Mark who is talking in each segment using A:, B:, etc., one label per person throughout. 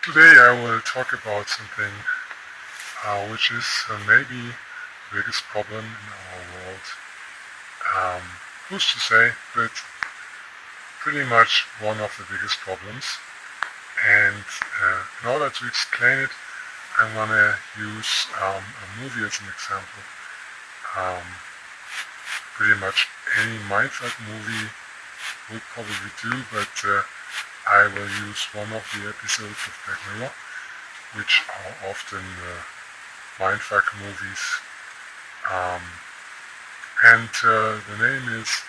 A: Today I will talk about something which is maybe the biggest problem in our world. Um, who's to say, but pretty much one of the biggest problems. And in order to explain it, I'm gonna use a movie as an example. Um, Pretty much any mindfuck movie would probably do, but I will use one of the episodes of Black Mirror, which are often mindfuck movies. Um, and the name is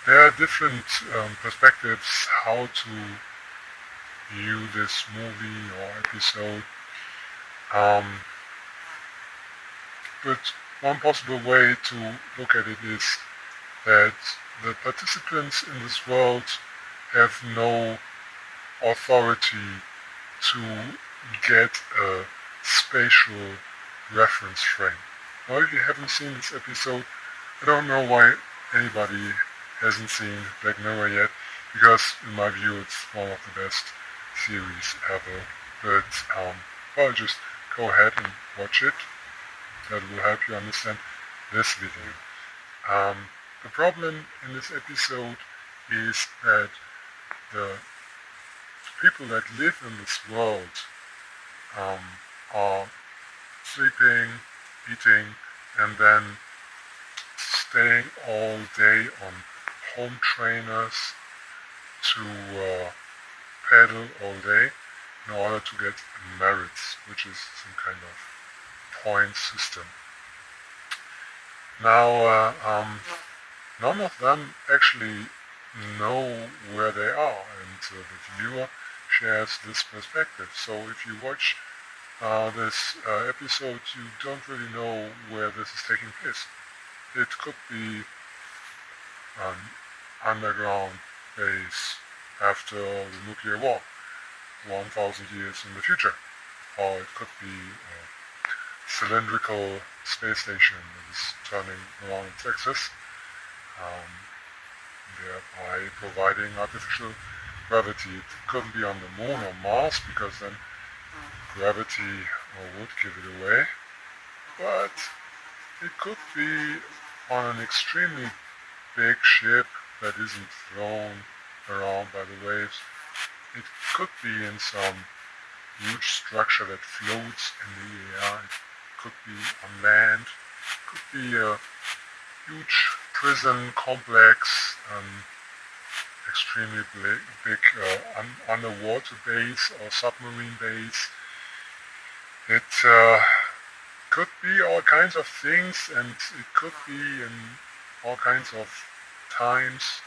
A: there are different perspectives how to view this movie or episode. Um, but one possible way to look at it is that the participants in this world have no authority to get a spatial reference frame. Now, if you haven't seen this episode, I don't know why anybody hasn't seen Black Mirror yet, because in my view it's one of the best series ever. But well, just go ahead and watch it. That will help you understand this video. The problem in this episode is that the people that live in this world um, are sleeping, eating, and then staying all day on home trainers to pedal all day in order to get merits, which is some kind of point system. Now, none of them actually know where they are, and the viewer shares this perspective. So if you watch this episode, you don't really know where this is taking place. It could be an underground base after the nuclear war, 1,000 years in the future. Or it could be a cylindrical space station that is turning around its axis, thereby providing artificial gravity. It couldn't be on the moon or Mars, because then gravity would give it away. But it could be on an extremely big ship that isn't thrown around by the waves. It could be in some huge structure that floats in the air. It could be on land. It could be a huge prison complex, extremely big underwater base or submarine base. It could be all kinds of things, and it could be in all kinds of times.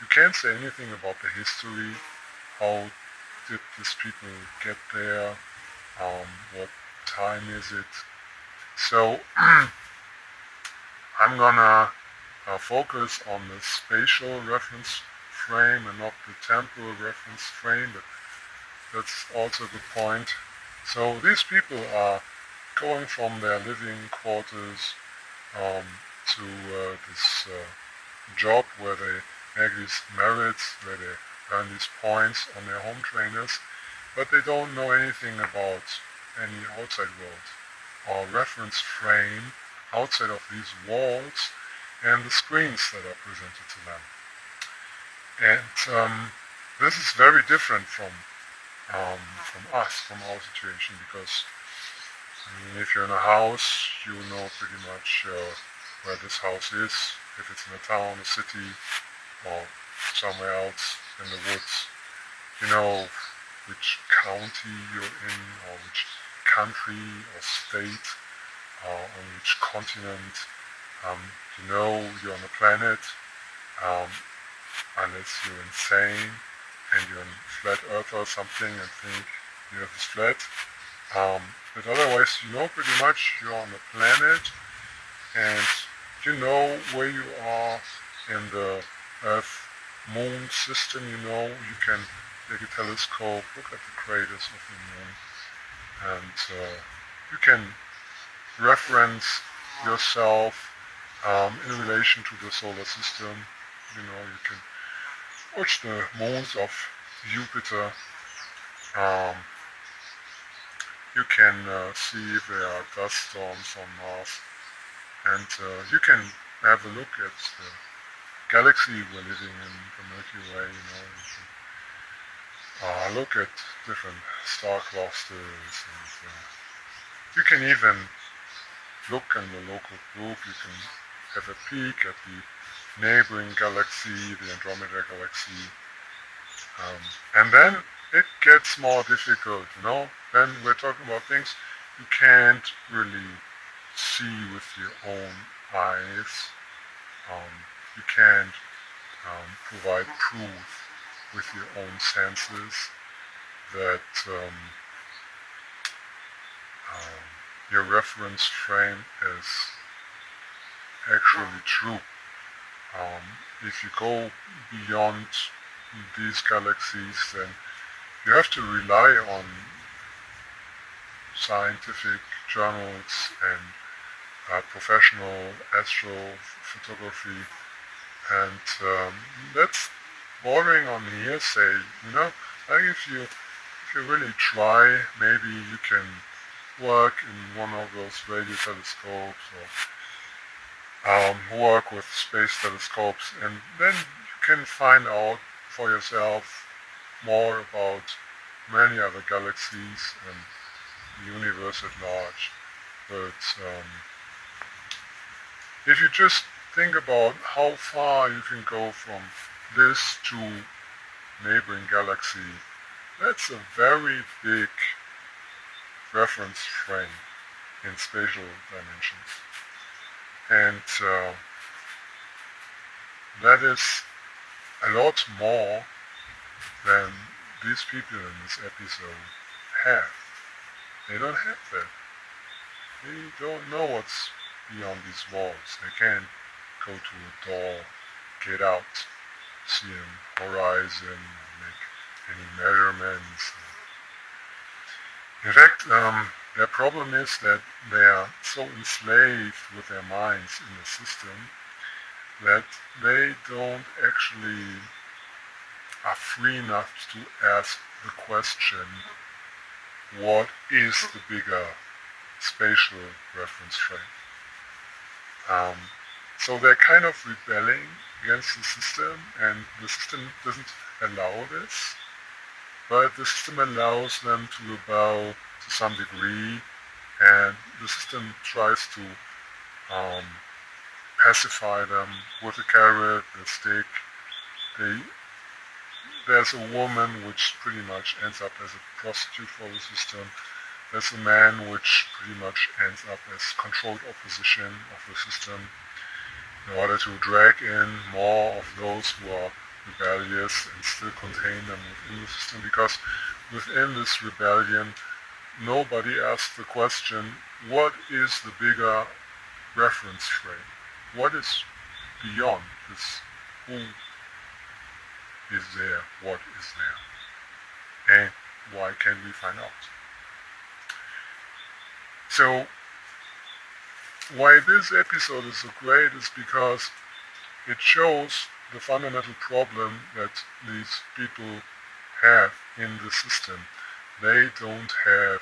A: You can't say anything about the history. How did these people get there? What time is it? So I'm gonna focus on the spatial reference frame and not the temporal reference frame, but that's also a good point. So these people are going from their living quarters to this job where they make these merits, where they earn these points on their home trainers, but they don't know anything about any outside world or reference frame outside of these walls and the screens that are presented to them. And this is very different from us, from our situation, because if you're in a house, you know pretty much where this house is, if it's in a town, a city, or somewhere else in the woods. You know which county you're in, or which country or state, or on which continent. You know you're on a planet, unless you're insane and you're a flat earther or something and think the earth is flat. But otherwise, you know pretty much you're on a planet, and you know where you are in the Earth-Moon system. You know you can take a telescope, look at the craters of the moon, and you can reference yourself in relation to the solar system. You can watch the moons of Jupiter. Um, you can see if there are dust storms on Mars, and you can have a look at the galaxy we're living in, the Milky Way. You can look at different star clusters, and you can even look in the local group. You can have a peek at the neighboring galaxy, the Andromeda galaxy, and then it gets more difficult. Then we're talking about things you can't really see with your own eyes. You can't provide proof with your own senses that your reference frame is actually true. If you go beyond these galaxies, then you have to rely on scientific journals and professional astrophotography, and that's bordering on hearsay. Like if you really try, maybe you can work in one of those radio telescopes or work with space telescopes, and then you can find out for yourself more about many other galaxies and the universe at large. But if you just think about how far you can go from this to neighboring galaxy, that's a very big reference frame in spatial dimensions. And that is a lot more than these people in this episode have. They don't have that. They don't know what's beyond these walls. They can't go to a door, get out, see an horizon, make any measurements. In fact, their problem is that they are so enslaved with their minds in the system that they don't actually are free enough to ask the question, what is the bigger spatial reference frame? So they're kind of rebelling against the system, and the system doesn't allow this, but the system allows them to rebel to some degree, and the system tries to pacify them with a carrot, a stick. There's a woman which pretty much ends up as a prostitute for the system. There's a man which pretty much ends up as controlled opposition of the system in order to drag in more of those who are rebellious and still contain them within the system, because within this rebellion nobody asks the question, what is the bigger reference frame? What is beyond this? Who is there? What is there? And why can't we find out? So why this episode is so great is because it shows the fundamental problem that these people have in the system. They don't have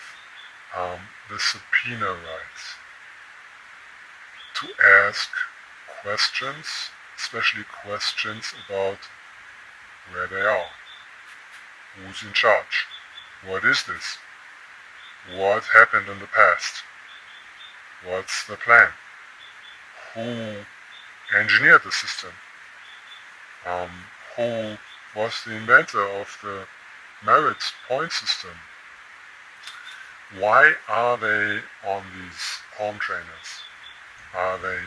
A: the subpoena rights to ask questions, especially questions about where they are, who's in charge, what is this, what happened in the past, what's the plan, who engineered the system, who was the inventor of the merit point system, why are they on these home trainers? Are they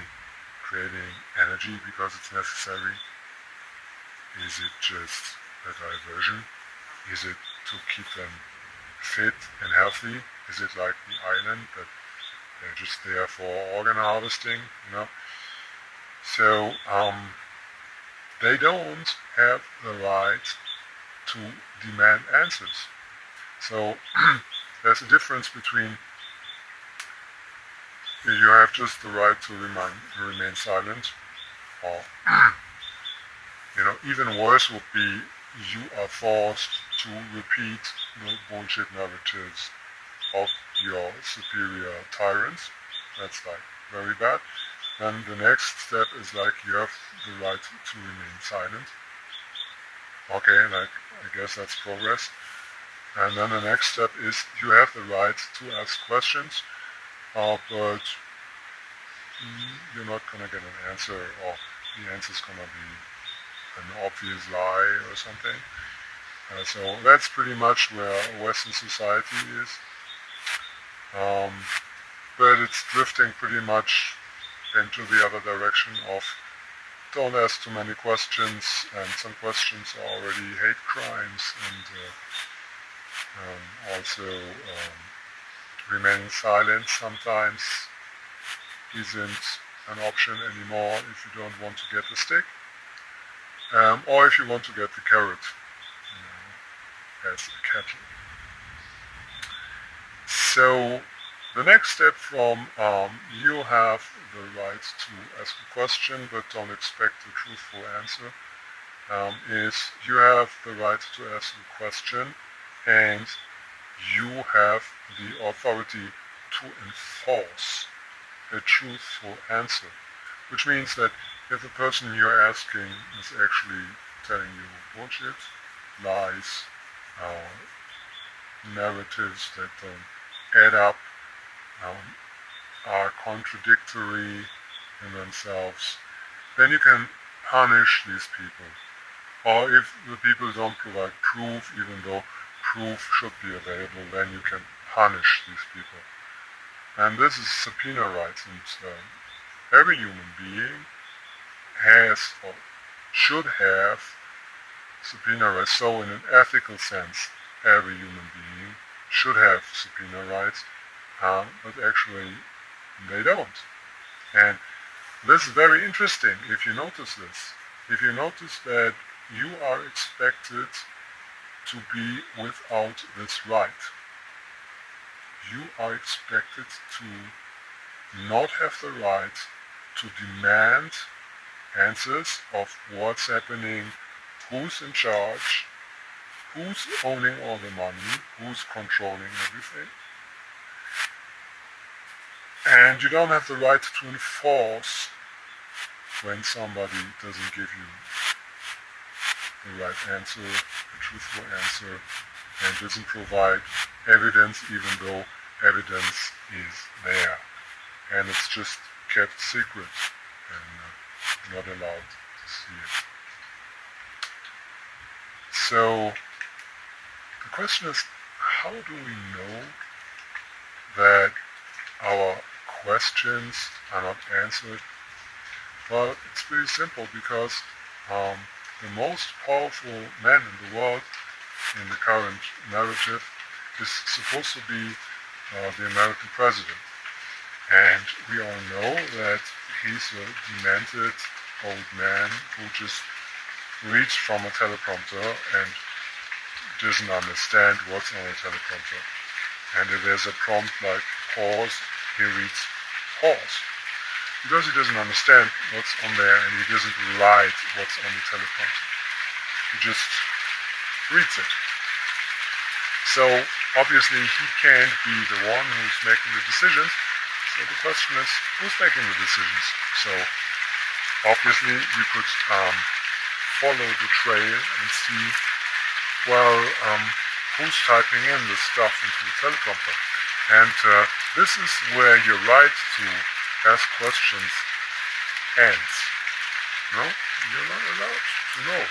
A: creating energy because it's necessary? Is it just a diversion? Is it to keep them fit and healthy? Is it like the island that they're just there for organ harvesting, So they don't have the right to demand answers. So there's a difference between you have just the right to remain silent, or even worse would be you are forced to repeat the bullshit narratives of your superior tyrants. That's like very bad. Then the next step is like you have the right to remain silent. Okay, like I guess that's progress. And then the next step is you have the right to ask questions, but you're not gonna get an answer, or the answer's gonna be an obvious lie or something. So that's pretty much where Western society is. But it's drifting pretty much into the other direction of don't ask too many questions, and some questions are already hate crimes, and also remaining silent sometimes isn't an option anymore if you don't want to get the stick, or if you want to get the carrot as a cattle. So the next step from you have the right to ask a question but don't expect a truthful answer is you have the right to ask a question and you have the authority to enforce a truthful answer, which means that if the person you're asking is actually telling you bullshit, lies, narratives that don't add up, are contradictory in themselves, then you can punish these people. Or if the people don't provide proof, even though proof should be available, then you can punish these people. And this is subpoena rights, and every human being has or should have subpoena rights. So in an ethical sense, every human being should have subpoena rights, but actually they don't. And this is very interesting if you notice this. If you notice that you are expected to be without this right. You are expected to not have the right to demand answers of what's happening, who's in charge, who's owning all the money, who's controlling everything. And you don't have the right to enforce when somebody doesn't give you the right answer, a truthful answer, and doesn't provide evidence even though evidence is there. And it's just kept secret and not allowed to see it. So the question is, how do we know that our questions are not answered? Well, it's pretty simple, because the most powerful man in the world in the current narrative is supposed to be the American president. And we all know that he's a demented old man who just reads from a teleprompter and doesn't understand what's on a teleprompter. And if there's a prompt like pause, he reads pause. Because he doesn't understand what's on there and he doesn't write what's on the teleprompter. He just reads it. So obviously he can't be the one who's making the decisions. So the question is, who's making the decisions? So obviously you could follow the trail and see, well, who's typing in the stuff into the teleprompter. And this is where your right to ask questions ends. No, you're not allowed to know.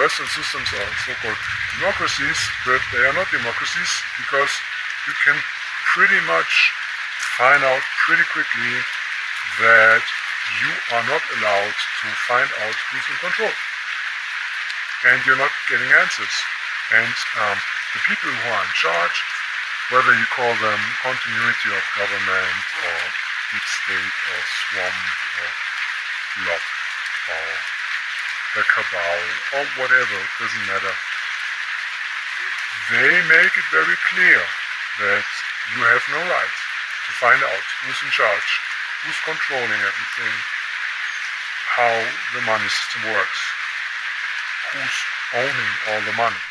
A: Western systems are so-called democracies, but they are not democracies because you can pretty much find out pretty quickly that you are not allowed to find out who's in control. And you're not getting answers. And the people who are in charge, whether you call them continuity of government or deep state or swamp or blob or the cabal, or whatever, it doesn't matter. They make it very clear that you have no right to find out who's in charge, who's controlling everything, how the money system works, who's owning all the money.